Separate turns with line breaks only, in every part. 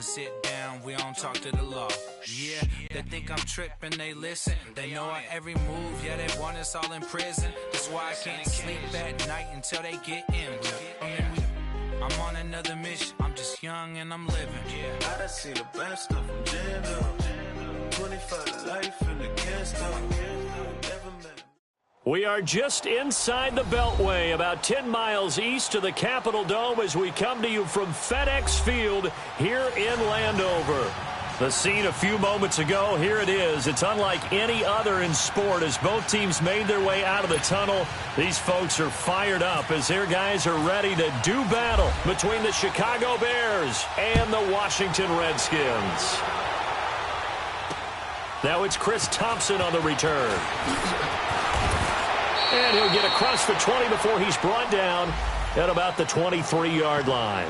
and sit down, we don't talk to the law. Yeah, they think I'm tripping, they listen. They know our every move, yeah, they want us all in prison. That's why I can't sleep at night until they get in. I'm on another mission, I'm just young and I'm living.
I done seen the best stuff from jammed up. 25 to life in the cast up. Never met.
We are just inside the Beltway, about 10 miles east of the Capitol Dome as we come to you from FedEx Field here in Landover. The scene a few moments ago, here it is. It's unlike any other in sport as both teams made their way out of the tunnel. These folks are fired up as their guys are ready to do battle between the Chicago Bears and the Washington Redskins. Now it's Chris Thompson on the return. And he'll get across the 20 before he's brought down at about the 23-yard line.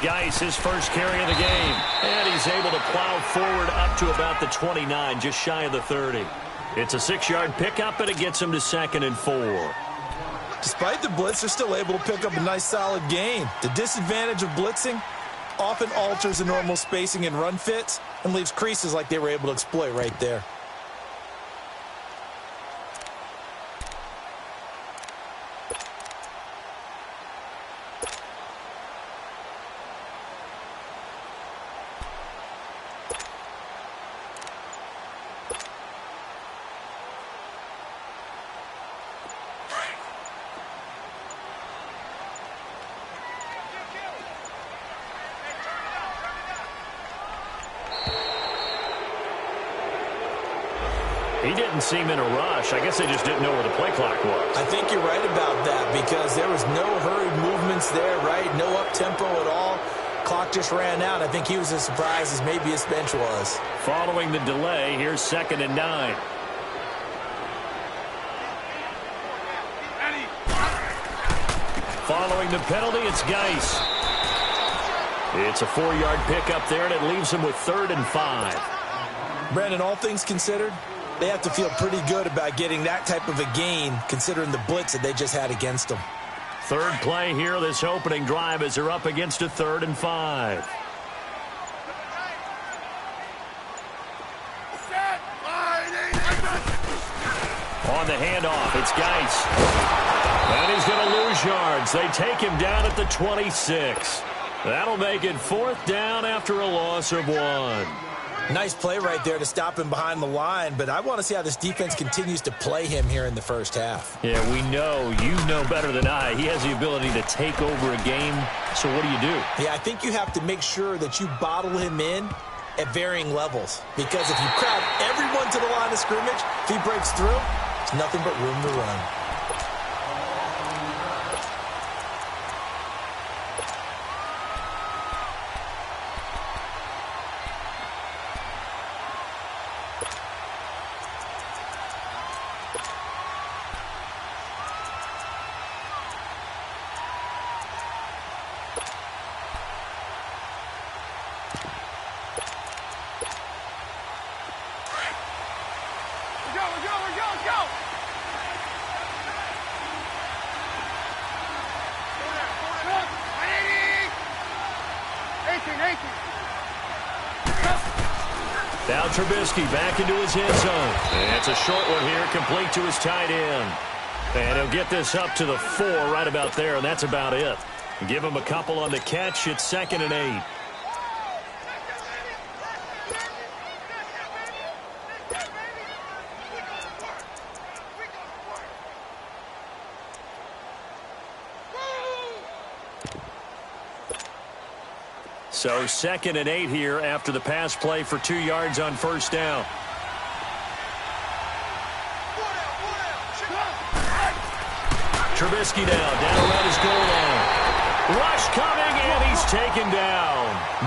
Geis, his first carry of the game, and he's able to plow forward up to about the 29, just shy of the 30. It's a 6-yard pickup, and it gets him to 2nd and 4.
Despite the blitz, they're still able to pick up a nice solid gain. The disadvantage of blitzing often alters the normal spacing and run fits and leaves creases like they were able to exploit right there.
He didn't seem in a rush. I guess they just didn't know where the play clock was.
I think you're right about that because there was no hurried movements there, right? No up-tempo at all. Clock just ran out. I think he was as surprised as maybe his bench was.
Following the delay, here's 2nd and 9. Following the penalty, it's Geis. It's a 4-yard pickup there, and it leaves him with 3rd and 5.
Brandon, all things considered, they have to feel pretty good about getting that type of a gain considering the blitz that they just had against them.
Third play here, this opening drive as they're up against a 3rd and 5. On the handoff, it's Geis. And he's going to lose yards. They take him down at the 26. That'll make it 4th down after a loss of 1.
Nice play right there to stop him behind the line, but I want to see how this defense continues to play him here in the first half.
Yeah, we know. You know better than I. He has the ability to take over a game, so what do you do?
Yeah, I think you have to make sure that you bottle him in at varying levels, because if you crowd everyone to the line of scrimmage, if he breaks through, there's nothing but room to run.
Now Trubisky back into his end zone. And it's a short one here, complete to his tight end. And he'll get this up to the 4 right about there, and that's about it. Give him a couple on the catch. It's 2nd and 8. So 2nd and 8 here after the pass play for 2 yards on first down. Trubisky down around his goal line. Rush coming, and he's taken down.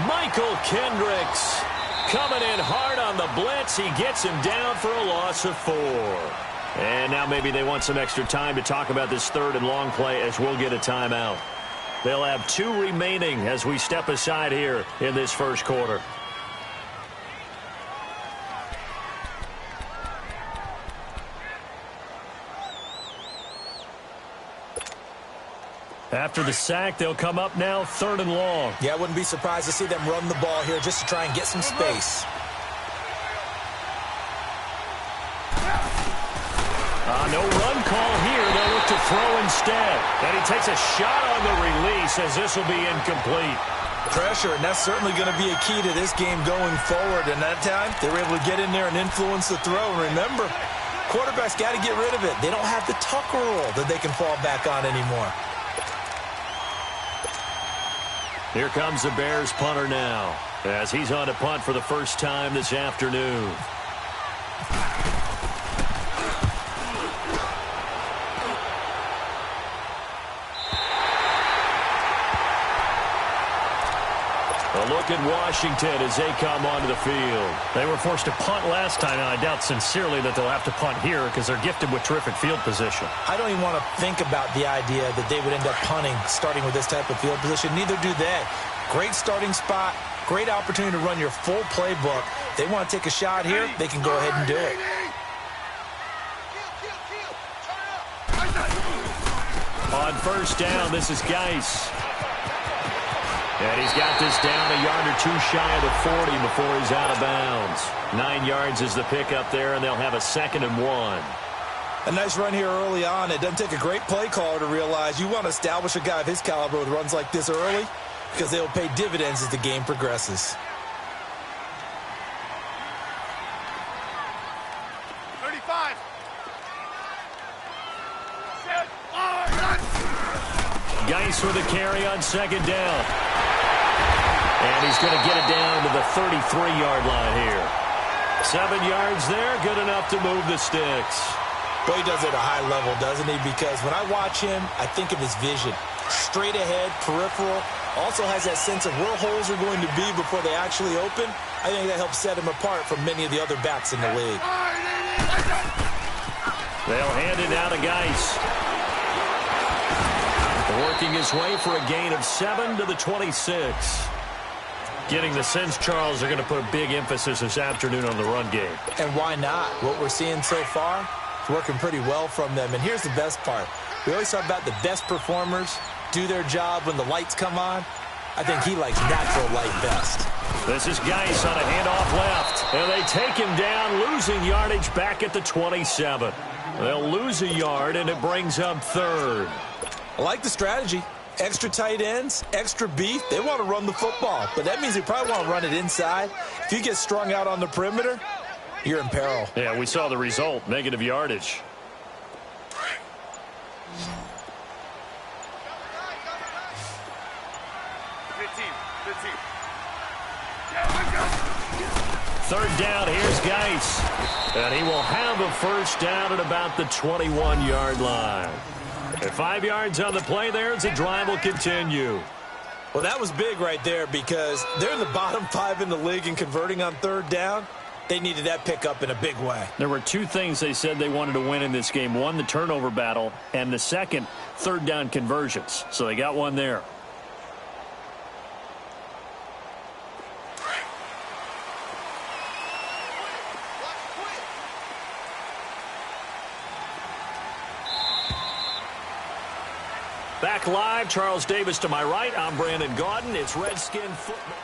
Michael Kendricks coming in hard on the blitz. He gets him down for a loss of 4. And now maybe they want some extra time to talk about this 3rd and long play as we'll get a timeout. They'll have 2 remaining as we step aside here in this first quarter. After the sack, they'll come up now 3rd and long.
Yeah, I wouldn't be surprised to see them run the ball here just to try and get some space.
No run call here. They'll look to throw instead. And he takes a shot on the release as this will be incomplete.
Pressure, and that's certainly going to be a key to this game going forward. And that time, they were able to get in there and influence the throw. And remember, quarterbacks got to get rid of it. They don't have the tuck rule that they can fall back on anymore.
Here comes the Bears punter now as he's on to punt for the first time this afternoon. A look at Washington as they come onto the field.
They were forced to punt last time, and I doubt sincerely that they'll have to punt here because they're gifted with terrific field position.
I don't even want to think about the idea that they would end up punting starting with this type of field position. Neither do they. Great starting spot, great opportunity to run your full playbook. If they want to take a shot here, they can go ahead and do it.
On first down, this is Geis. And he's got this down a yard or 2 shy of the 40 before he's out of bounds. 9 yards is the pickup there, and they'll have a 2nd and 1.
A nice run here early on. It doesn't take a great play caller to realize you want to establish a guy of his caliber with runs like this early because they'll pay dividends as the game progresses.
35.
Geis with a carry on 2nd down. And he's going to get it down to the 33-yard line here. 7 yards there, good enough to move the sticks.
But he does it at a high level, doesn't he? Because when I watch him, I think of his vision. Straight ahead, peripheral. Also has that sense of where holes are going to be before they actually open. I think that helps set him apart from many of the other backs in the league.
They'll hand it out to Geis. Working his way for a gain of 7 to the 26. Getting the sense, Charles, they're going to put a big emphasis this afternoon on the run game.
And why not? What we're seeing so far is working pretty well from them. And here's the best part. We always talk about the best performers do their job when the lights come on. I think he likes natural light best.
This is Geis on a handoff left. And they take him down, losing yardage back at the 27. They'll lose a yard, and it brings up 3rd.
I like the strategy. Extra tight ends, extra beef. They want to run the football, but that means they probably want to run it inside. If you get strung out on the perimeter, you're in peril.
Yeah, we saw the result, negative yardage. Third down, here's Geis. And he will have a first down at about the 21-yard line. And 5 yards on the play there as the drive will continue.
Well, that was big right there because they're in the bottom 5 in the league in converting on 3rd down. They needed that pickup in a big way.
There were 2 things they said they wanted to win in this game. One, the turnover battle, and the second, 3rd down conversions. So they got one there. Back live, Charles Davis to my right. I'm Brandon Gaudin. It's Redskin football.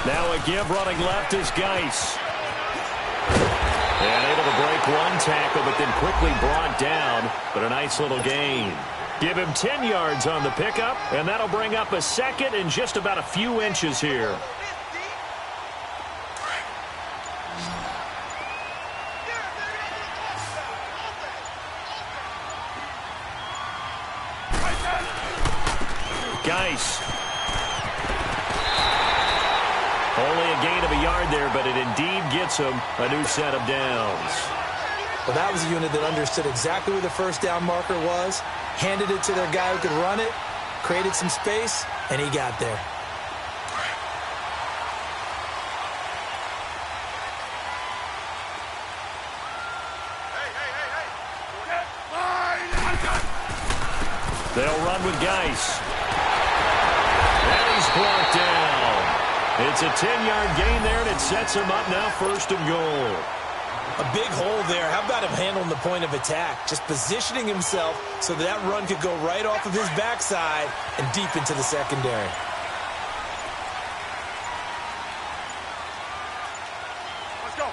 Now a give running left is Geis. And able to break one tackle, but then quickly brought down. But a nice little gain. Give him 10 yards on the pickup, and that'll bring up a second and just about a few inches here. Geis. Only a gain of a yard there, but it indeed gets him a new set of downs.
Well, that was a unit that understood exactly where the first down marker was, handed it to their guy who could run it, created some space, and he got there.
They'll run with Geis. And he's brought down. It's a 10-yard gain there, and it sets him up now 1st and goal.
A big hole there. How about him handling the point of attack? Just positioning himself so that run could go right off of his backside and deep into the secondary.
Let's go.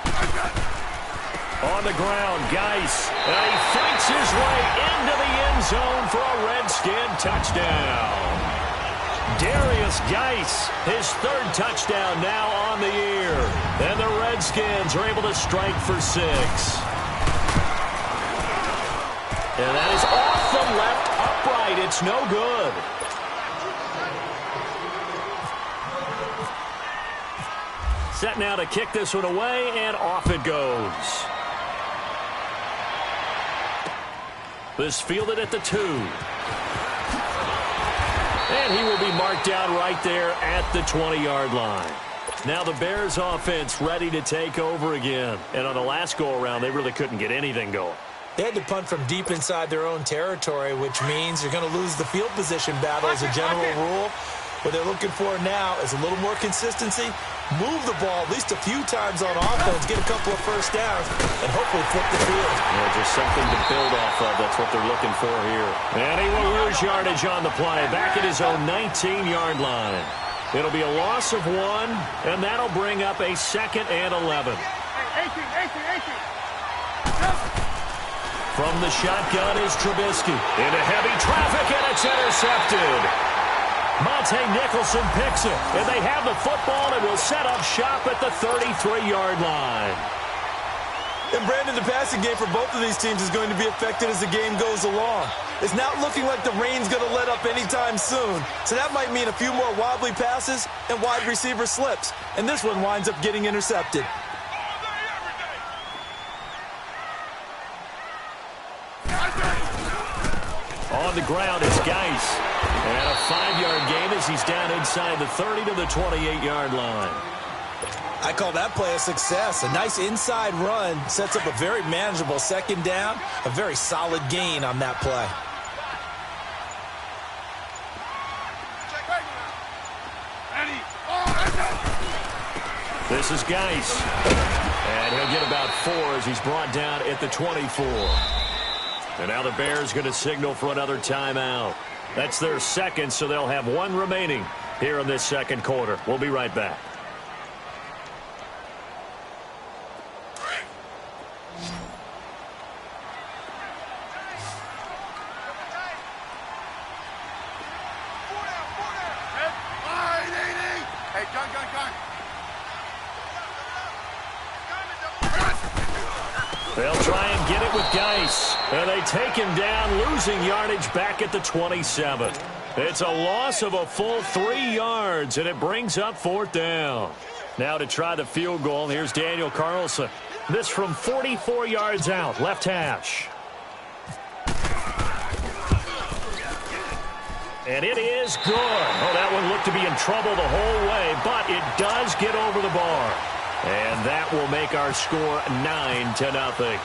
On the ground, Geis. And he fights his way into the end zone for a Redskin touchdown. Darius Geis, his 3rd touchdown now on the year. And the Redskins are able to strike for 6. And that is off the left upright. It's no good. Set now to kick this one away, and off it goes. This fielded at the 2. And he will be marked down right there at the 20-yard line. Now the Bears offense ready to take over again. And on the last go-around, they really couldn't get anything going.
They had to punt from deep inside their own territory, which means you're going to lose the field position battle as a general rule. What they're looking for now is a little more consistency, move the ball at least a few times on offense, get a couple of first downs, and hopefully flip the field.
Yeah, just something to build off of. That's what they're looking for here. And he will lose yardage on the play, back at his own 19-yard line. It'll be a loss of 1, and that'll bring up a 2nd and 11. From the shotgun is Trubisky. Into heavy traffic, and it's intercepted. Monte Nicholson picks it, and they have the football and will set up shop at the 33-yard line.
And Brandon, the passing game for both of these teams is going to be affected as the game goes along. It's not looking like the rain's going to let up anytime soon, so that might mean a few more wobbly passes and wide receiver slips, and this one winds up getting intercepted.
On the ground, it's Geis. And a 5-yard gain as he's down inside the 30 to the 28-yard line.
I call that play a success. A nice inside run sets up a very manageable 2nd down, a very solid gain on that play.
This is Geis. And he'll get about 4 as he's brought down at the 24. And now the Bears going to signal for another timeout. That's their 2nd, so they'll have 1 remaining here in this 2nd quarter. We'll be right back.
Hey, gun.
They'll try and get it with Geis. And they take him down, losing yardage back at the 27. It's a loss of a full 3 yards, and it brings up 4th down. Now to try the field goal, here's Daniel Carlson. This from 44 yards out, left hash. And it is good. Oh, that one looked to be in trouble the whole way, but it does get over the bar. And that will make our score 9-0.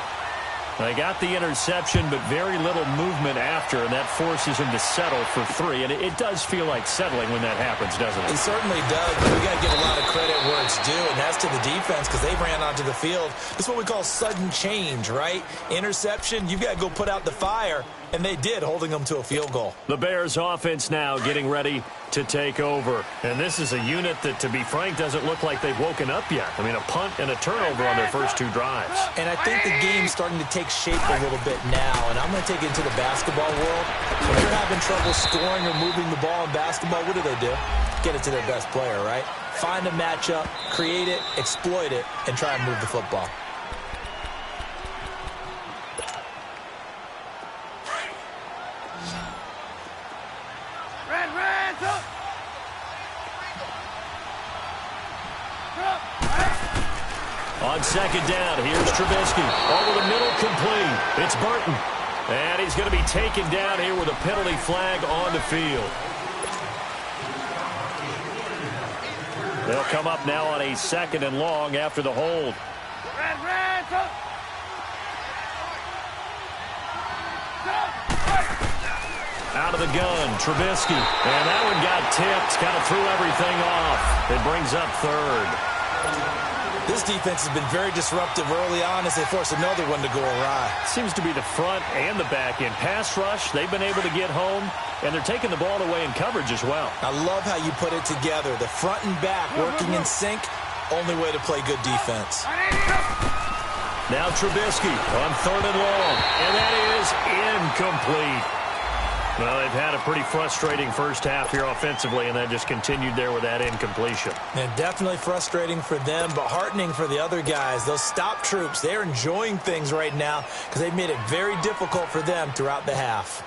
They got the interception, but very little movement after, and that forces him to settle for 3. And it does feel like settling when that happens, doesn't it?
It certainly does, but we got to give a lot of credit where it's due, and that's to the defense because they ran onto the field. This is what we call sudden change, right? Interception, you've got to go put out the fire. And they did, holding them to a field goal.
The Bears offense now getting ready to take over. And this is a unit that, to be frank, doesn't look like they've woken up yet. I mean, a punt and a turnover on their first 2 drives.
And I think the game's starting to take shape a little bit now. And I'm going to take it into the basketball world. When you're having trouble scoring or moving the ball in basketball, what do? Get it to their best player, right? Find a matchup, create it, exploit it, and try and move the football.
On second down, here's Trubisky. Over the middle, complete. It's Burton. And he's going to be taken down here with a penalty flag on the field. They'll come up now on a 2nd and long after the hold. Out of the gun, Trubisky. And that one got tipped, kind of threw everything off. It brings up 3rd.
This defense has been very disruptive early on as they force another one to go awry.
Seems to be the front and the back end. Pass rush, they've been able to get home, and they're taking the ball away in coverage as well.
I love how you put it together. The front and back working in sync, only way to play good defense.
Now Trubisky on 3rd and long, and that is incomplete. Well, they've had a pretty frustrating first half here offensively, and that just continued there with that incompletion.
And definitely frustrating for them, but heartening for the other guys. Those stop troops, they're enjoying things right now because they've made it very difficult for them throughout the half.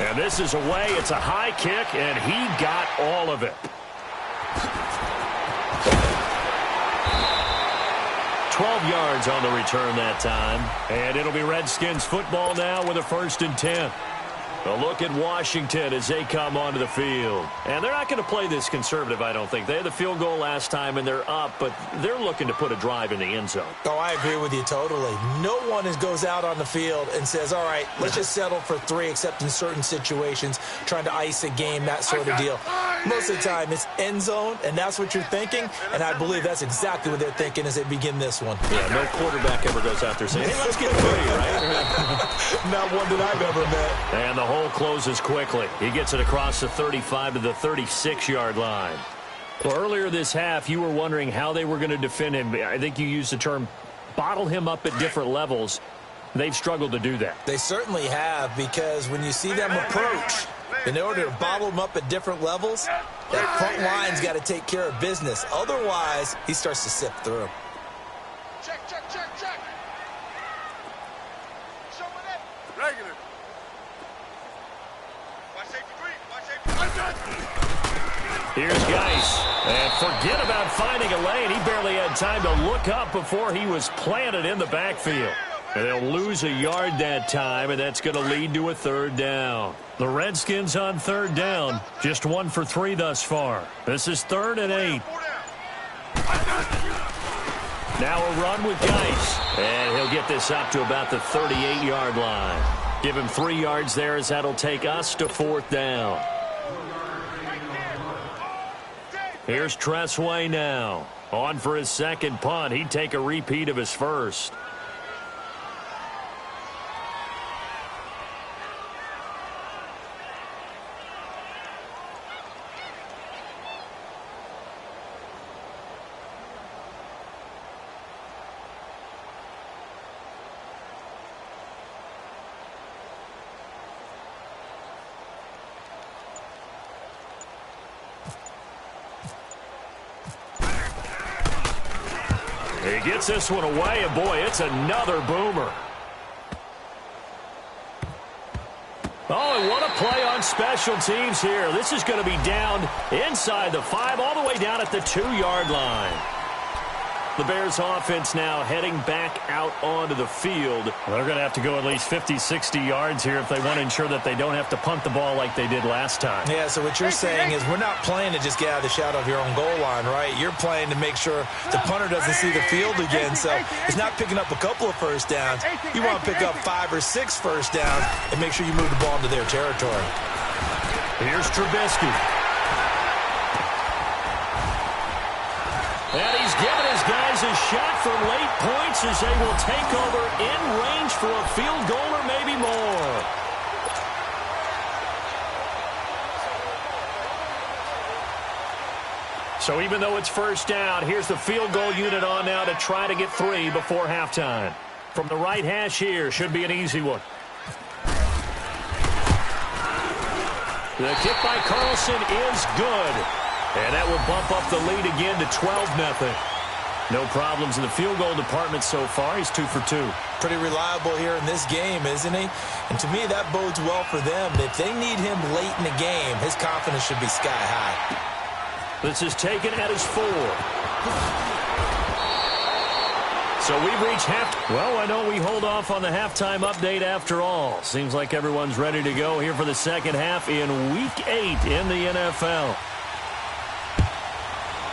And this is away. It's a high kick, and he got all of it. 12 yards on the return that time. And it'll be Redskins football now with a 1st and 10. A look at Washington as they come onto the field. And they're not going to play this conservative, I don't think. They had the field goal last time, and they're up, but they're looking to put a drive in the end zone.
Oh, I agree with you totally. No one goes out on the field and says, all right, let's just settle for 3, except in certain situations, trying to ice a game, that sort of deal. Most of the time, it's end zone, and that's what you're thinking, and I believe that's exactly what they're thinking as they begin this one.
Yeah, no quarterback ever goes out there saying, hey, let's get 3, right?
Not one that I've ever met.
And the hole closes quickly. He gets it across the 35 to the 36-yard line. Well, earlier this half, you were wondering how they were going to defend him. I think you used the term bottle him up at different levels. They've struggled to do that.
They certainly have, because when you see them approach, in order to bottle him up at different levels, that front line's got to take care of business. Otherwise, he starts to sift through.
Check. Show it up. Regular. Watch safety 3.
Here's Geis. And forget about finding a lane. He barely had time to look up before he was planted in the backfield. And they'll lose a yard that time, and that's going to lead to a 3rd down. The Redskins on 3rd down. Just 1 for 3 thus far. This is 3rd and 8. Now a run with Geis. And he'll get this up to about the 38-yard line. Give him 3 yards there as that'll take us to 4th down. Here's Tressway now. On for his 2nd punt. He'd take a repeat of his first. He gets this one away, and boy, it's another boomer. Oh, and what a play on special teams here. This is going to be down inside the 5, all the way down at the 2-yard line. The Bears offense now heading back out onto the field. They're going to have to go at least 50, 60 yards here if they want to ensure that they don't have to punt the ball like they did last time.
Yeah, so what you're saying is we're not playing to just get out of the shadow of your own goal line, right? You're playing to make sure the punter doesn't see the field again. So it's not picking up a couple of first downs. You want to pick up 5 or 6 first downs and make sure you move the ball into their territory.
Here's Trubisky. And he's given his guys a shot for late points as they will take over in range for a field goal or maybe more. So even though it's first down, here's the field goal unit on now to try to get 3 before halftime. From the right hash here, should be an easy one. The kick by Carlson is good. And that will bump up the lead again to 12-0. No problems in the field goal department so far. He's 2 for 2.
Pretty reliable here in this game, isn't he? And to me, that bodes well for them. If they need him late in the game, his confidence should be sky high.
This is taken at his 4. So we've reached half. Well, I know we hold off on the halftime update after all. Seems like everyone's ready to go here for the second half in Week 8 in the NFL.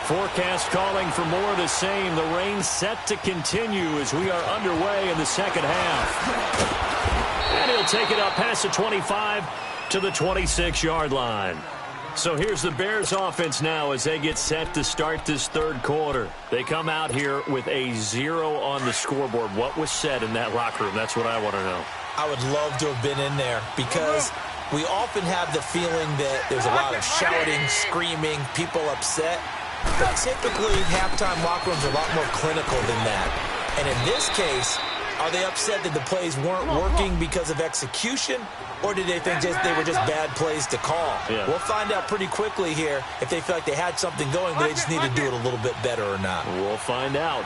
Forecast calling for more of the same. The rain set to continue as we are underway in the second half. And he'll take it up past the 25 to the 26-yard line. So here's the Bears offense now as they get set to start this third quarter. They come out here with a 0 on the scoreboard. What was said in that locker room? That's what I want to know.
I would love to have been in there because we often have the feeling that there's a lot of shouting, screaming, people upset. But typically, halftime locker rooms are a lot more clinical than that. And in this case, are they upset that the plays weren't working because of execution? Or did they think they were just bad plays to call? Yeah. We'll find out pretty quickly here if they feel like they had something going, but they just need to do it a little bit better or not.
We'll find out.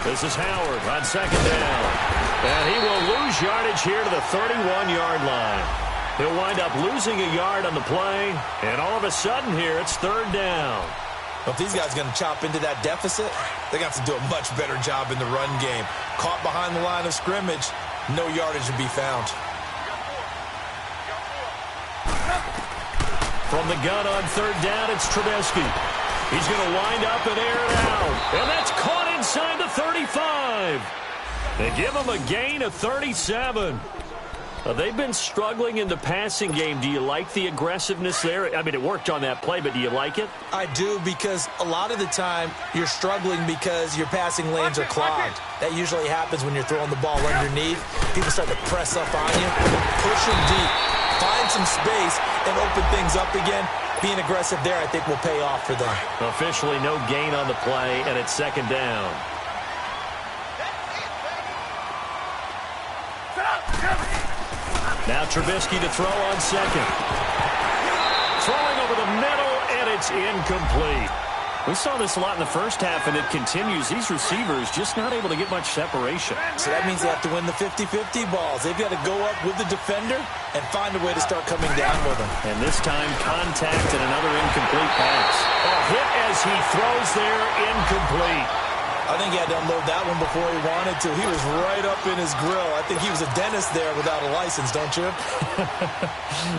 This is Howard on second down. And he will lose yardage here to the 31-yard line. He'll wind up losing a yard on the play, and all of a sudden here, it's third down.
Well, if these guys are going to chop into that deficit, they got to do a much better job in the run game. Caught behind the line of scrimmage, no yardage to be found.
From the gun on third down, it's Trubisky. He's going to wind up and air it out. And that's caught inside the 35. They give him a gain of 37. They've been struggling in the passing game. Do you like the aggressiveness there? I mean, it worked on that play, but do you like it?
I do, because a lot of the time you're struggling because your passing lanes are clogged. That usually happens when you're throwing the ball underneath. People start to press up on you, push them deep, find some space, and open things up again. Being aggressive there, I think, will pay off for them.
Officially no gain on the play, and it's second down. Now Trubisky to throw on second. Throwing over the middle, and it's incomplete. We saw this a lot in the first half, and it continues. These receivers just not able to get much separation.
So that means they have to win the 50-50 balls. They've got to go up with the defender and find a way to start coming down with them.
And this time, contact and another incomplete pass. A hit as he throws there, incomplete.
I think he had to unload that one before he wanted to. He was right up in his grill. I think he was a dentist there without a license, don't you?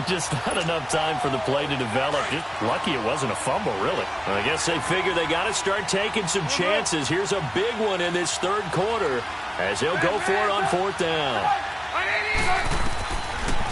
Just not enough time for the play to develop. Just lucky it wasn't a fumble, really. I guess they figure they got to start taking some chances. Here's a big one in this third quarter as they'll go for it on fourth down.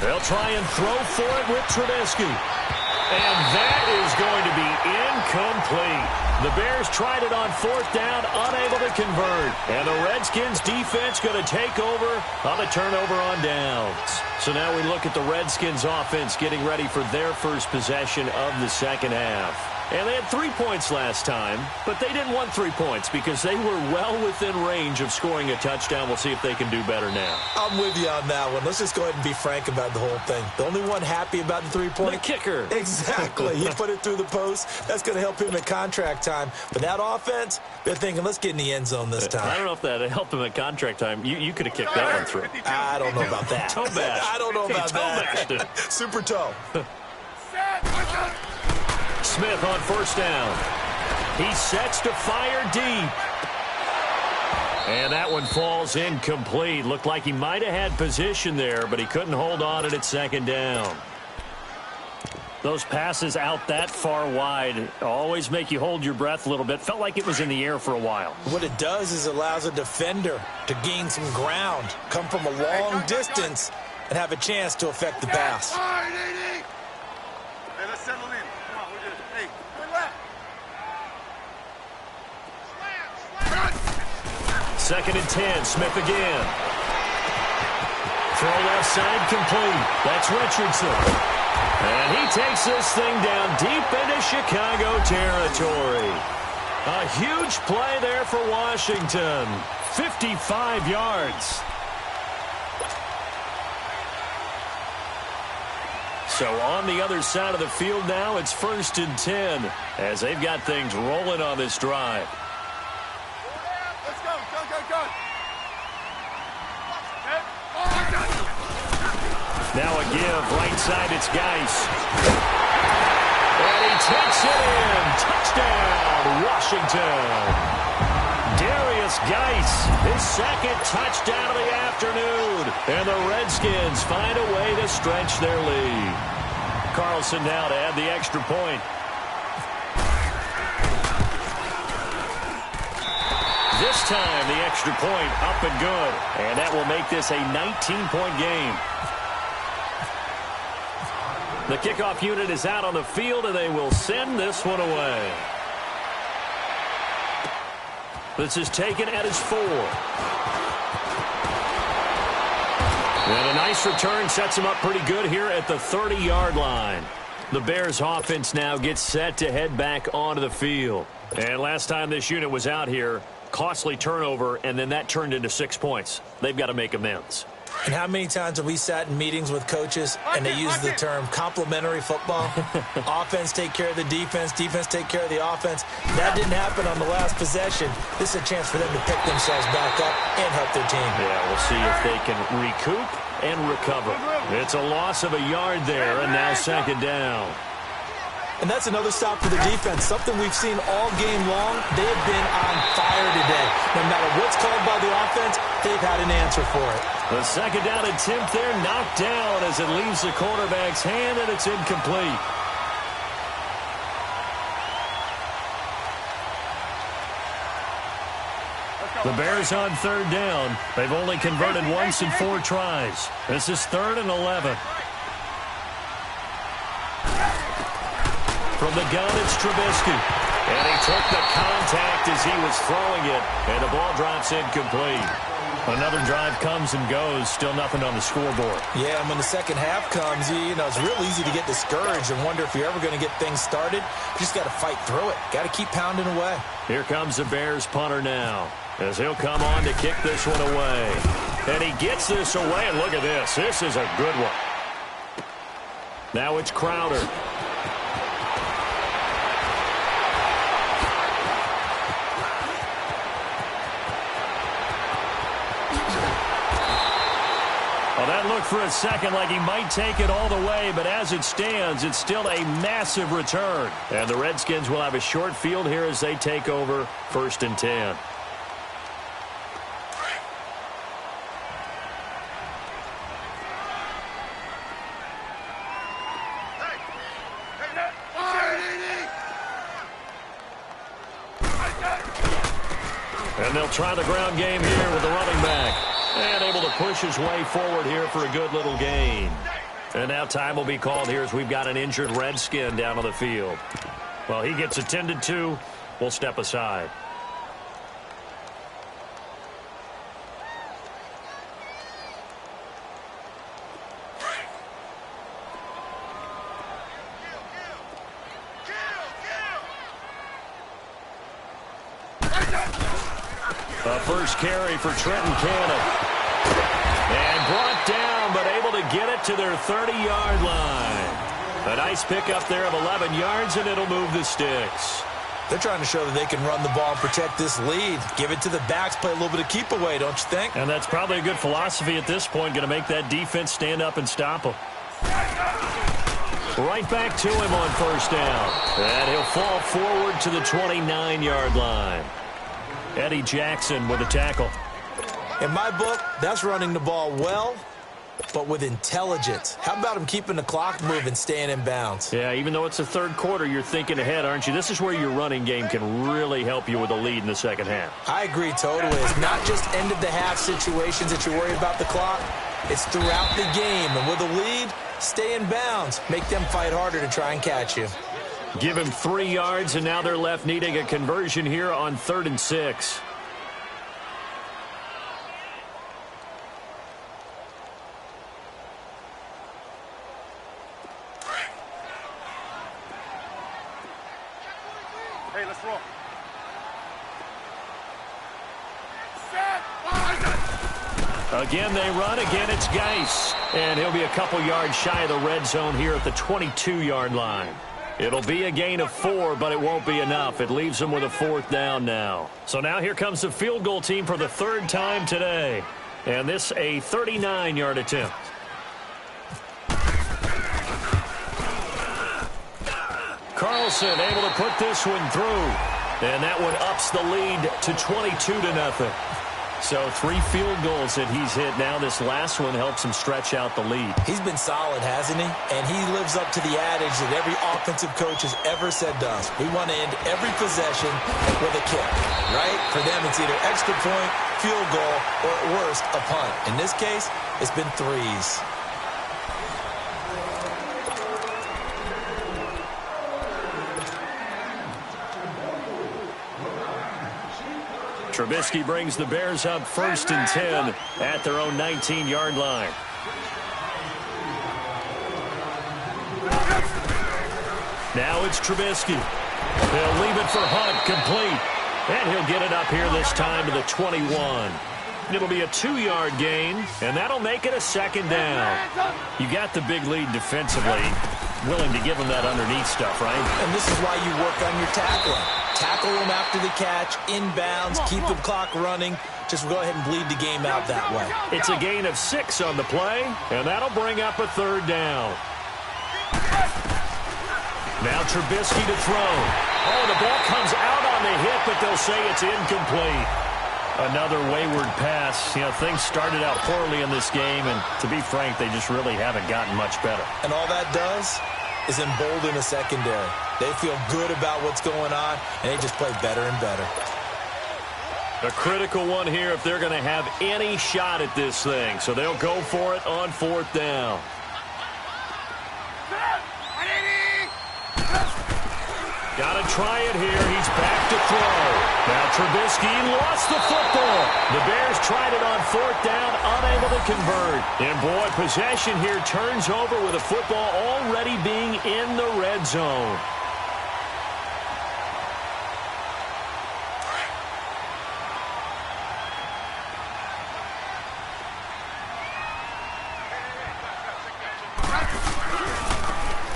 They'll try and throw for it with Trubisky. And that is going to be incomplete. The Bears tried it on fourth down, unable to convert. And the Redskins defense going to take over on the turnover on downs. So now we look at the Redskins offense getting ready for their first possession of the second half. And they had 3 points last time, but they didn't want 3 points because they were well within range of scoring a touchdown. We'll see if they can do better now.
I'm with you on that one. Let's just go ahead and be frank about the whole thing. The only one happy about the 3-point?
The kicker.
Exactly. He put it through the post. That's going to help him at contract time. But that offense, they're thinking, let's get in the end zone this time.
I don't know if that helped him at contract time. You could have kicked that one through.
I don't know about that.
Toe bash.
I don't know about that.
Bashed.
Super toe.
Smith on first down. He sets to fire deep. And that one falls incomplete. Looked like he might have had position there, but he couldn't hold on at second down. Those passes out that far wide always make you hold your breath a little bit. Felt like it was in the air for a while.
What it does is it allows a defender to gain some ground, come from a long distance, and have a chance to affect the pass.
Hey, let's settle in. Come on, we're good. Hey, good left.
2nd and 10. Smith again. Throw left side complete. That's Richardson. And he takes this thing down deep into Chicago territory. A huge play there for Washington. 55 yards. So on the other side of the field now, it's 1st and 10 as they've got things rolling on this drive.
Let's go. Go.
Now a give. Right side, it's Geis. And he takes it in. Touchdown, Washington. Darius Geis, his 2nd touchdown of the afternoon. And the Redskins find a way to stretch their lead. Carlson now to add the extra point. This time, the extra point up and good. And that will make this a 19-point game. The kickoff unit is out on the field, and they will send this one away. This is taken at his 4. And a nice return sets him up pretty good here at the 30-yard line. The Bears offense now gets set to head back onto the field. And last time this unit was out here, costly turnover, and then that turned into 6 points. They've got to make amends.
And how many times have we sat in meetings with coaches and they use the term complementary football? Offense take care of the defense, defense take care of the offense. That didn't happen on the last possession. This is a chance for them to pick themselves back up and help their team.
Yeah, we'll see if they can recoup and recover. It's a loss of a yard there, and now 2nd down.
And that's another stop for the defense, something we've seen all game long. They have been on fire today. No matter what's called by the offense, they've had an answer for it.
The 2nd down attempt there knocked down as it leaves the quarterback's hand, and it's incomplete. The Bears on 3rd down. They've only converted once in 4 tries. This is 3rd and 11. From the gun, it's Trubisky. And he took the contact as he was throwing it, and the ball drops incomplete. Another drive comes and goes, still nothing on the scoreboard.
Yeah, and when the second half comes, you know, it's real easy to get discouraged and wonder if you're ever going to get things started. You just got to fight through it. Got to keep pounding away.
Here comes the Bears punter now, as he'll come on to kick this one away. And he gets this away, and look at this. This is a good one. Now it's Crowder. Well, that looked for a second like he might take it all the way, but as it stands, it's still a massive return. And the Redskins will have a short field here as they take over 1st and 10. And they'll try the ground game here with the running back. And able to push his way forward here for a good little gain. And now time will be called here as we've got an injured Redskin down on the field. Well, he gets attended to. We'll step aside. A first carry for Trenton Cannon. And brought down, but able to get it to their 30-yard line. A nice pickup there of 11 yards, and it'll move the sticks.
They're trying to show that they can run the ball and protect this lead. Give it to the backs, play a little bit of keep away, don't you think?
And that's probably a good philosophy at this point, going to make that defense stand up and stop them. Right back to him on 1st down. And he'll fall forward to the 29-yard line. Eddie Jackson with a tackle.
In my book, that's running the ball well, but with intelligence. How about him keeping the clock moving, staying in bounds?
Yeah, even though it's the 3rd quarter, you're thinking ahead, aren't you? This is where your running game can really help you with a lead in the 2nd half.
I agree totally. It's not just end-of-the-half situations that you're worried about the clock. It's throughout the game. And with a lead, stay in bounds. Make them fight harder to try and catch you.
Give him 3 yards, and now they're left needing a conversion here on 3rd and 6. Again, they run. Again, it's Geis. And he'll be a couple yards shy of the red zone here at the 22-yard line. It'll be a gain of 4, but it won't be enough. It leaves them with a 4th down now. So now here comes the field goal team for the 3rd time today. And this a 39-yard attempt. Carlson able to put this one through. And that one ups the lead to 22-0. So 3 field goals that he's hit now. This last one helps him stretch out the lead.
He's been solid, hasn't he? And he lives up to the adage that every offensive coach has ever said to us. We want to end every possession with a kick, right? For them, it's either extra point, field goal, or at worst, a punt. In this case, it's been 3s.
Trubisky brings the Bears up 1st and 10 at their own 19-yard line. Now it's Trubisky. They'll leave it for Hunt, complete. And he'll get it up here this time to the 21. It'll be a 2-yard gain, and that'll make it a 2nd down. You got the big lead defensively. Willing to give them that underneath stuff, right?
And this is why you work on your tackling. Tackle them after the catch, inbounds, keep the clock running. Just go ahead and bleed the game out that way.
It's a gain of 6 on the play, and that'll bring up a 3rd down. Now Trubisky to throw. Oh, the ball comes out on the hit, but they'll say it's incomplete. Another wayward pass. You know, things started out poorly in this game, and to be frank, they just really haven't gotten much better.
And all that does is embolden a secondary. They feel good about what's going on, and they just play better and better.
A critical one here if they're going to have any shot at this thing. So they'll go for it on 4th down. Got to try it here. He's back to throw. Now Trubisky lost the football. The Bears tried it on 4th down, unable to convert. And boy, possession here turns over with the football already being in the red zone.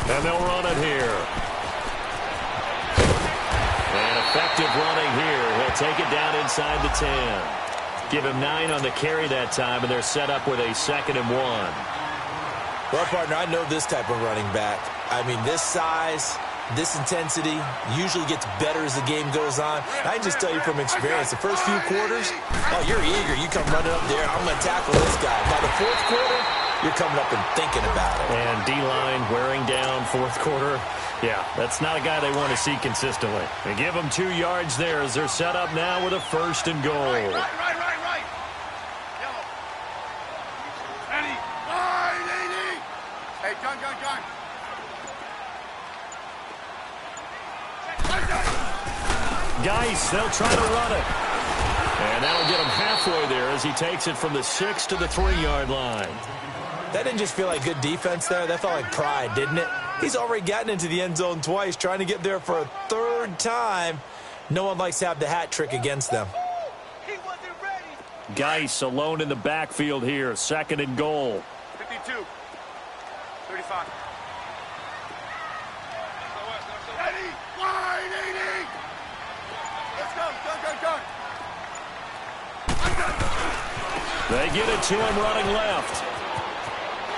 And they'll run it here. And effective running here. He'll take it down inside the 10. Give him 9 on the carry that time, and they're set up with a 2nd and 1.
Well, partner, I know this type of running back. I mean, this size, this intensity usually gets better as the game goes on. I can just tell you from experience, the first few quarters, oh, you're eager. You come running up there, I'm going to tackle this guy. By the 4th quarter, you're coming up and thinking about it.
And D-line wearing down 4th quarter. Yeah, that's not a guy they want to see consistently. They give them 2 yards there as they're set up now with a 1st and goal.
Right. Yellow. Ready. Wide, 80. Hey, gun.
Geis, they'll try to run it. And that'll get him halfway there as he takes it from the 6 to the 3-yard line.
That didn't just feel like good defense there. That felt like pride, didn't it? He's already gotten into the end zone twice, trying to get there for a 3rd time. No one likes to have the hat trick against them.
He wasn't ready.
Geis alone in the backfield here. 2nd and goal.
52. 35. Ready. Wide, 80. Let's go. Gun.
They get it to him running left.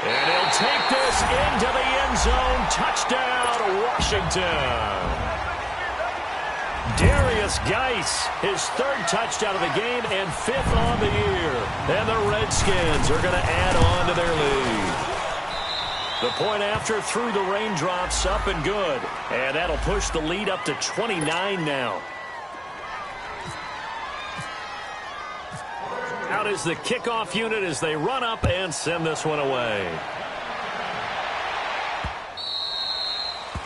And he'll take this into the end zone. Touchdown, Washington. Darius Geis, his 3rd touchdown of the game and 5th on the year. And the Redskins are going to add on to their lead. The point after through the raindrops, up and good. And that'll push the lead up to 29 now. Out is the kickoff unit as they run up and send this one away.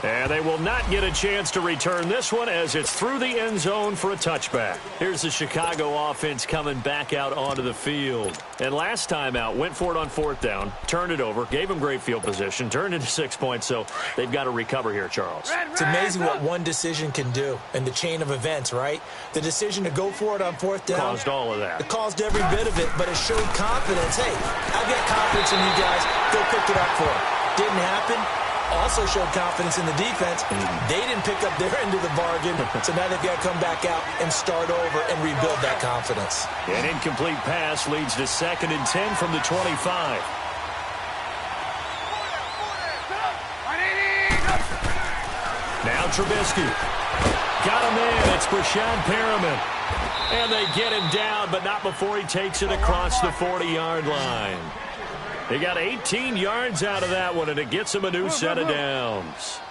And they will not get a chance to return this one as it's through the end zone for a touchback. Here's the Chicago offense coming back out onto the field. And last time out, went for it on 4th down, turned it over, gave them great field position, turned into 6 points, so they've got to recover here, Charles.
It's amazing what one decision can do in the chain of events, right? The decision to go for it on 4th down.
Caused all of that.
It caused every bit of it, but it showed confidence. Hey, I've got confidence in you guys. Go pick it up for them. Didn't happen. Also showed confidence in the defense. They didn't pick up their end of the bargain, so now they've got to come back out and start over and rebuild that confidence.
An incomplete pass leads to 2nd and 10 from the 25. Now Trubisky. Got him in. It's Brashad Perriman. And they get him down, but not before he takes it across the 40-yard line. They got 18 yards out of that one, and it gets them a new set of downs.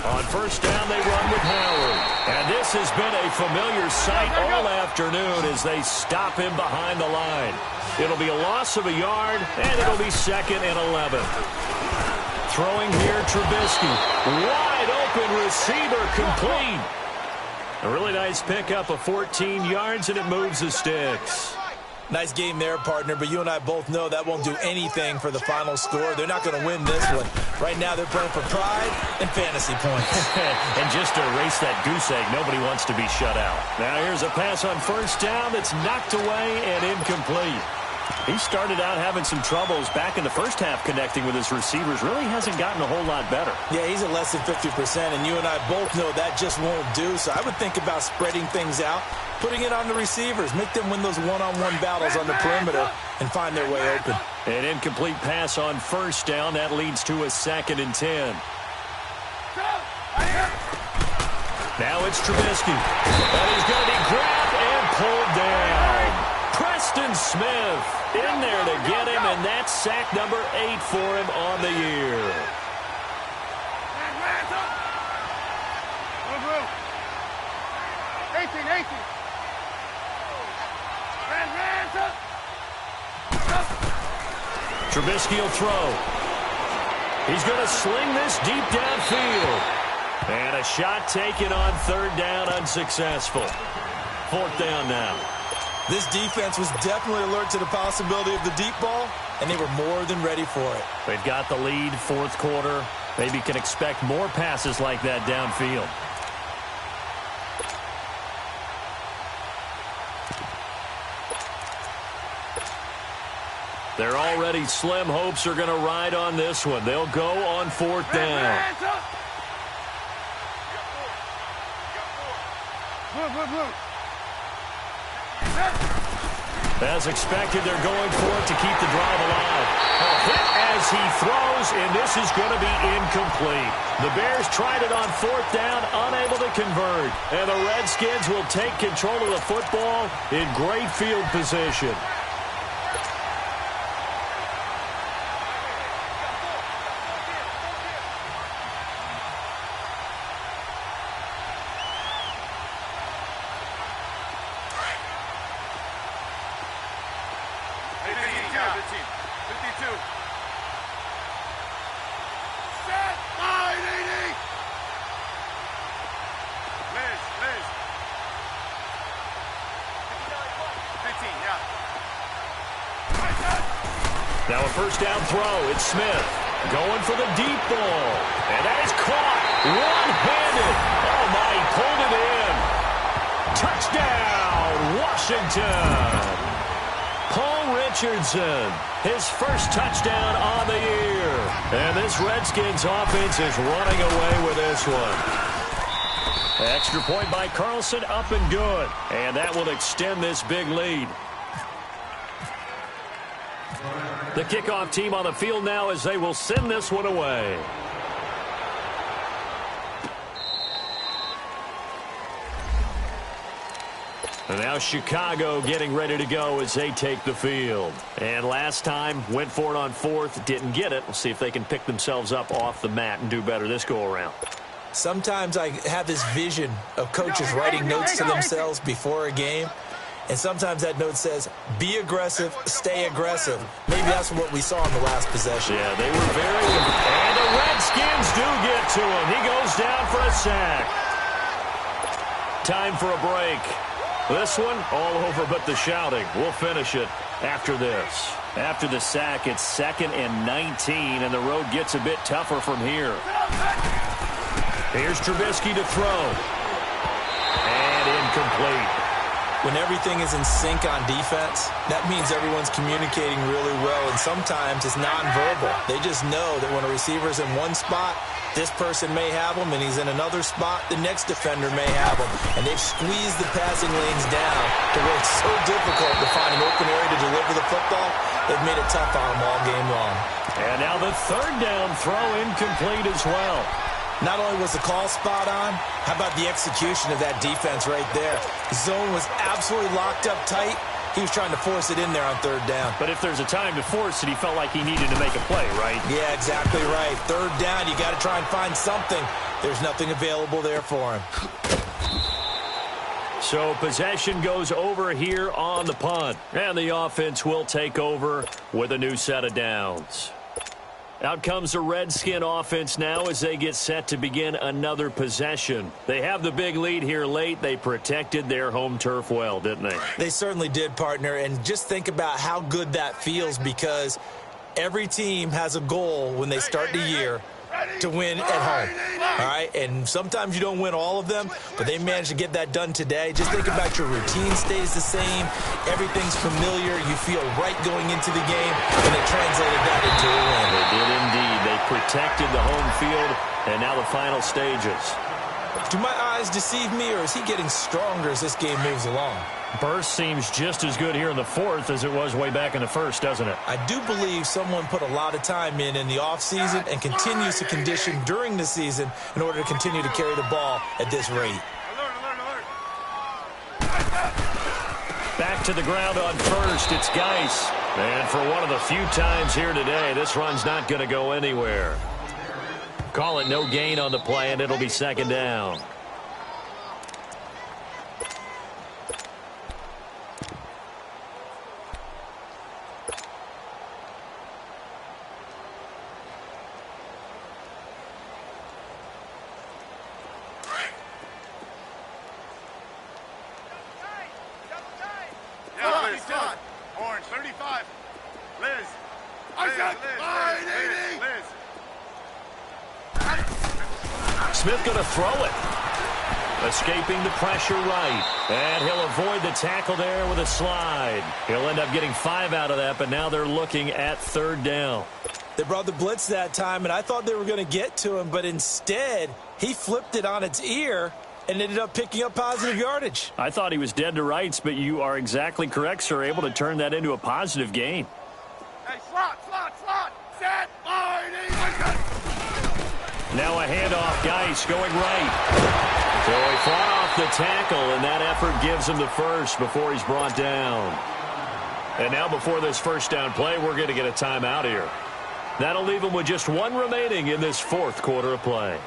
On 1st down, they run with Howard. And this has been a familiar sight all afternoon as they stop him behind the line. It'll be a loss of a yard, and it'll be 2nd and 11. Throwing here, Trubisky. Wide open receiver, complete. A really nice pickup of 14 yards, and it moves the sticks.
Nice game there, partner, but you and I both know that won't do anything for the final score. They're not going to win this one. Right now, they're playing for pride and fantasy points.
And just to erase that goose egg, nobody wants to be shut out. Now here's a pass on 1st down that's knocked away and incomplete. He started out having some troubles back in the first half connecting with his receivers. Really hasn't gotten a whole lot better.
Yeah, he's at less than 50%, and you and I both know that just won't do. So I would think about spreading things out, putting it on the receivers, make them win those one-on-one battles on the perimeter and find their way open.
An incomplete pass on 1st down. That leads to a 2nd and 10. Now it's Trubisky. And he's going to be grabbed and pulled down. Preston Smith in there to get him, and that's sack number 8 for him on the year. Trubisky will throw. He's going to sling this deep downfield. And a shot taken on 3rd down, unsuccessful. 4th down now.
This defense was definitely alert to the possibility of the deep ball, and they were more than ready for it.
They've got the lead, 4th quarter. Maybe can expect more passes like that downfield. They're already slim hopes are going to ride on this one. They'll go on 4th down. As expected, they're going for it to keep the drive alive. A hit as he throws, and this is going to be incomplete. The Bears tried it on 4th down, unable to convert. And the Redskins will take control of the football in great field position. Now a 1st down throw. It's Smith going for the deep ball. And that is caught one-handed. Oh, my, he pulled it in. Touchdown, Washington. Paul Richardson, his first touchdown on the year. And this Redskins offense is running away with this one. Extra point by Carlson, up and good. And that will extend this big lead. The kickoff team on the field now as they will send this one away. And now Chicago getting ready to go as they take the field. And last time, went for it on 4th, didn't get it. We'll see if they can pick themselves up off the mat and do better this go-around.
Sometimes I have this vision of coaches writing notes to themselves before a game. And sometimes that note says, be aggressive, stay aggressive. Maybe that's what we saw in the last possession.
Yeah, they were very... And a Redskins Redskins do get to him. He goes down for a sack. Time for a break. This one, all over but the shouting. We'll finish it after this. After the sack, it's 2nd and 19, and the road gets a bit tougher from here. Here's Trubisky to throw. And incomplete.
When everything is in sync on defense, that means everyone's communicating really well, and sometimes it's nonverbal. They just know that when a receiver's in one spot, this person may have him, and he's in another spot, the next defender may have him. And they've squeezed the passing lanes down to where it's so difficult to find an open area to deliver the football. They've made it tough on them all game long.
And now the 3rd down throw incomplete as well.
Not only was the call spot on, how about the execution of that defense right there? The zone was absolutely locked up tight. He was trying to force it in there on 3rd down.
But if there's a time to force it, he felt like he needed to make a play, right?
Yeah, exactly right. 3rd down, you got to try and find something. There's nothing available there for him.
So possession goes over here on the punt. And the offense will take over with a new set of downs. Out comes the Redskin offense now as they get set to begin another possession. They have the big lead here late. They protected their home turf well, didn't they?
They certainly did, partner. And just think about how good that feels, because every team has a goal when they start the year to win at home. All right? And sometimes you don't win all of them, but they managed to get that done today. Just think about your routine stays the same. Everything's familiar. You feel right going into the game, and they translated that into a win.
They did indeed. They protected the home field, and now the final stages.
Do my eyes deceive me, or is he getting stronger as this game moves along?
Burst seems just as good here in the 4th as it was way back in the 1st, doesn't it?
I do believe someone put a lot of time in the offseason and continues to condition during the season in order to continue to carry the ball at this rate.
Alert.
Back to the ground on 1st, it's Geis. And for one of the few times here today, this run's not going to go anywhere. Call it no gain on the play, and it'll be 2nd down.
Orange, 35. Liz.
Smith going to throw it. Escaping the pressure right. And he'll avoid the tackle there with a slide. He'll end up getting 5 out of that, but now they're looking at 3rd down.
They brought the blitz that time, and I thought they were going to get to him, but instead he flipped it on its ear and ended up picking up positive yardage.
I thought he was dead to rights, but you are exactly correct, sir. Able to turn that into a positive gain.
Hey, slot. Set.
Now a handoff. Geis going right. So he fought off the tackle, and that effort gives him the first before he's brought down. And now before this 1st down play, we're going to get a timeout here. That'll leave him with just 1 remaining in this 4th quarter of play.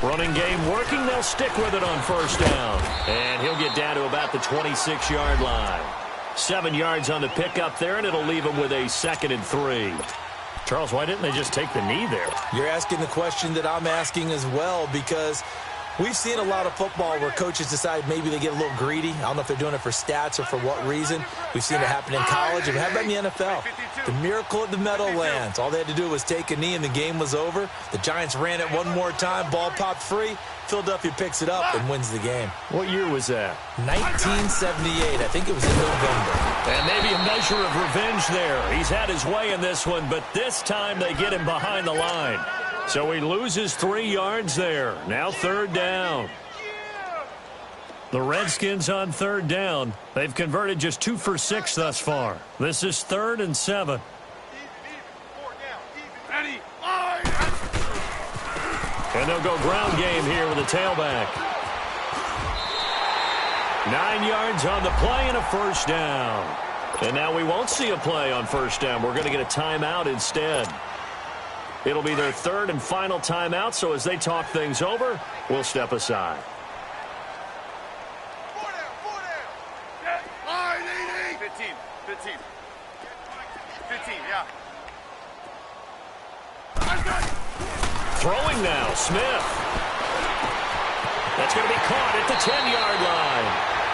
Running game working. They'll stick with it on 1st down. And he'll get down to about the 26-yard line. 7 yards on the pickup there, and it'll leave him with a 2nd and 3. Charles, why didn't they just take the knee there?
You're asking the question that I'm asking as well, because we've seen a lot of football where coaches decide maybe they get a little greedy. I don't know if they're doing it for stats or for what reason. We've seen it happen in college, and how about in the NFL? The miracle at the Meadowlands. All they had to do was take a knee, and the game was over. The Giants ran it one more time. Ball popped free. Philadelphia picks it up and wins the game.
What year was that?
1978. I think it was in November.
And maybe a measure of revenge there. He's had his way in this one, but this time they get him behind the line. So he loses 3 yards there. Now 3rd down. The Redskins on 3rd down. They've converted just 2 for 6 thus far. This is 3rd and 7.
Ready.
And they'll go ground game here with a tailback. 9 yards on the play and a 1st down. And now we won't see a play on 1st down. We're going to get a timeout instead. It'll be their third and final timeout, so as they talk things over, we'll step aside.
15, yeah.
Throwing now, Smith. That's going to be caught at the 10-yard line.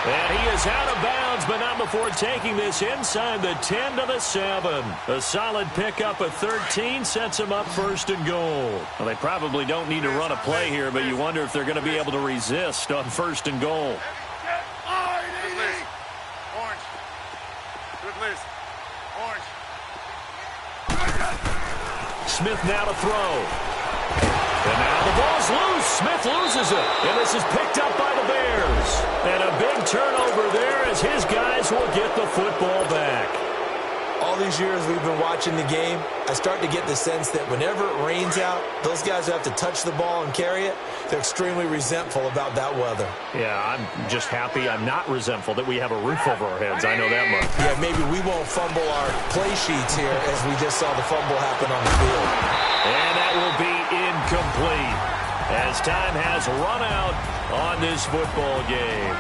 And he is out of bounds, but not before taking this inside the 10 to the 7. A solid pickup of 13 sets him up first and goal. Well, they probably don't need to run a play here, but you wonder if they're going to be able to resist on first and goal.
Orange. Good list. Orange.
Smith now to throw. And now the ball's loose. Smith loses it. And this is picked up by the Bears. And a big turnover there as his guys will get the football back.
All these years we've been watching the game, I start to get the sense that whenever it rains out, those guys who have to touch the ball and carry it, they're extremely resentful about that weather.
Yeah, I'm just happy I'm not resentful that we have a roof over our heads. I know that much.
Yeah, maybe we won't fumble our play sheets here as we just saw the fumble happen on the field.
And that will be incomplete as time has run out on this football game.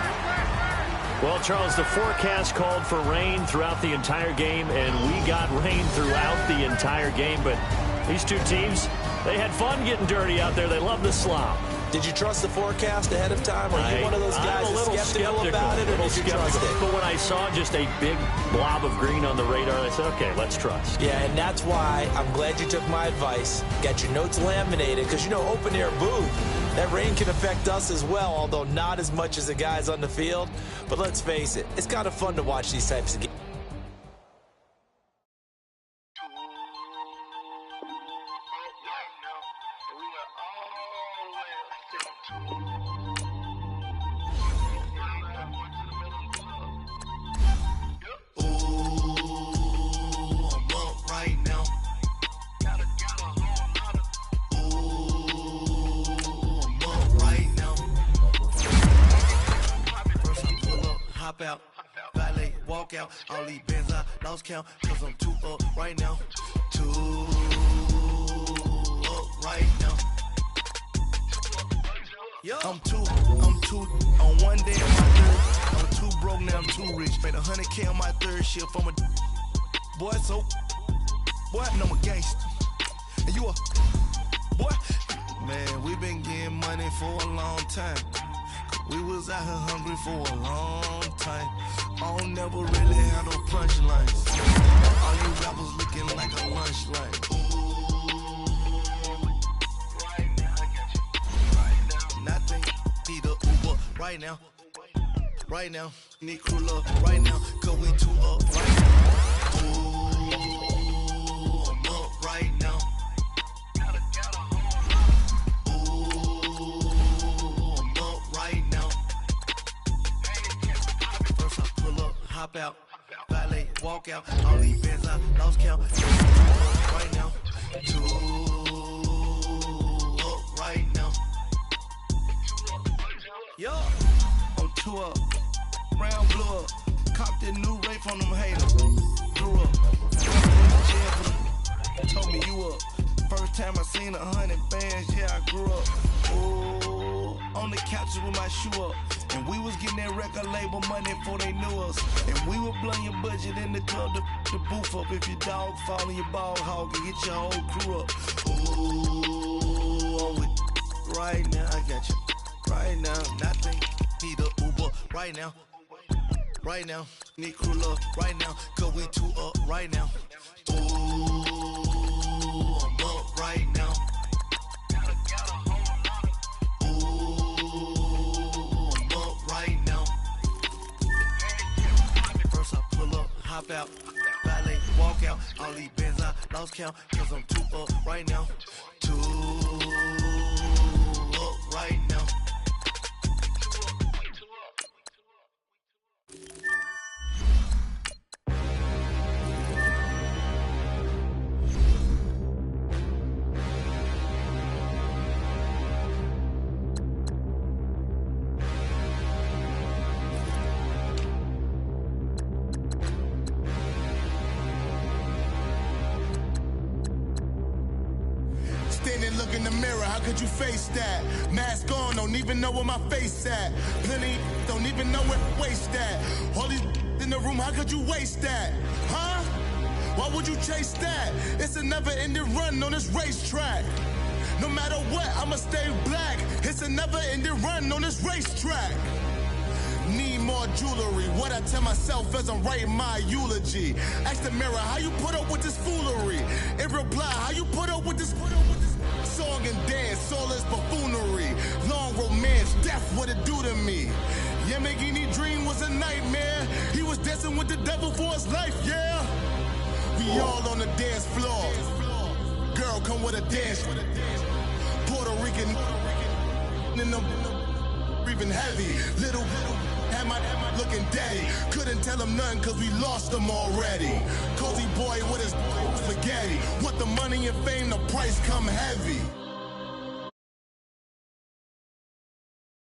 Well, Charles, the forecast called for rain throughout the entire game, and we got rain throughout the entire game. But these two teams, they had fun getting dirty out there. They love the slop.
Did you trust the forecast ahead of time? Are you one of those guys that's skeptical about it, or did you trust it?
But when I saw just a big blob of green on the radar, I said, okay, let's trust.
Yeah, and that's why I'm glad you took my advice. Got your notes laminated, because, you know, open-air booth, that rain can affect us as well, although not as much as the guys on the field. But let's face it, it's kind of fun to watch these types of games.
Out, valet, walk out, all these bands I lost count, cause I'm too up right now, too up right now. Yeah, I'm too on one day on my third, I'm too broke now, I'm too rich, made 100K on my third shift, I'm a boy, so, boy, and I'm a gangster, and you a, boy, man, we been getting money for a long time. We was out here hungry for a long time. I don't never really have no punchlines. All you rappers looking like a lunch line. Right now, I got you. Right now, nothing. Need a Uber right now. Right now, need crew love right now. Cause we too up right now. Ooh, I'm up right now. Hop out, valet, walk out, all these bands I lost count, right now, too up right now, yeah, I'm too up, round blew up, copped that new rape on them haters, grew up, jail for them, told me you up, first time I seen 100 bands, yeah I grew up, ooh, on the couch with my shoe up. And we was getting that record label money before they knew us. And we were blowing your budget in the club to boof up. If your dog fall in your ball hog and get your whole crew up. Ooh, I'm with right now, I got you. Right now, nothing. Need a Uber right now. Right now, need crew love right now. Cause we too up right now. Ooh, I'm up right now. Hop out, valet, walk out, all these bands I lost count, cause I'm too up right now, too up right now. can't look in the mirror, how could you face that? Mask on, don't even know where my face at. Plenty don't even know where waste at. All these in the room, how could you waste that? Huh? Why would you chase that? It's a never-ending run on this racetrack. No matter what, I'ma stay black. It's a never-ending run on this racetrack. Need more jewelry. What I tell myself as I'm writing my eulogy. Ask the mirror, how you put up with this foolery? In reply, how you put up with this song and dance, all this buffoonery. Long romance, death, what it do to me? Yamagini dream was a nightmare. He was dancing with the devil for his life, yeah. We all on the dance floor. Girl, come with a dance. Puerto Rican in the breathing heavy. Little had my looking daddy. Couldn't tell him nothing cause we lost him already. Cozy boy with his spaghetti. With the money and fame, the price come heavy.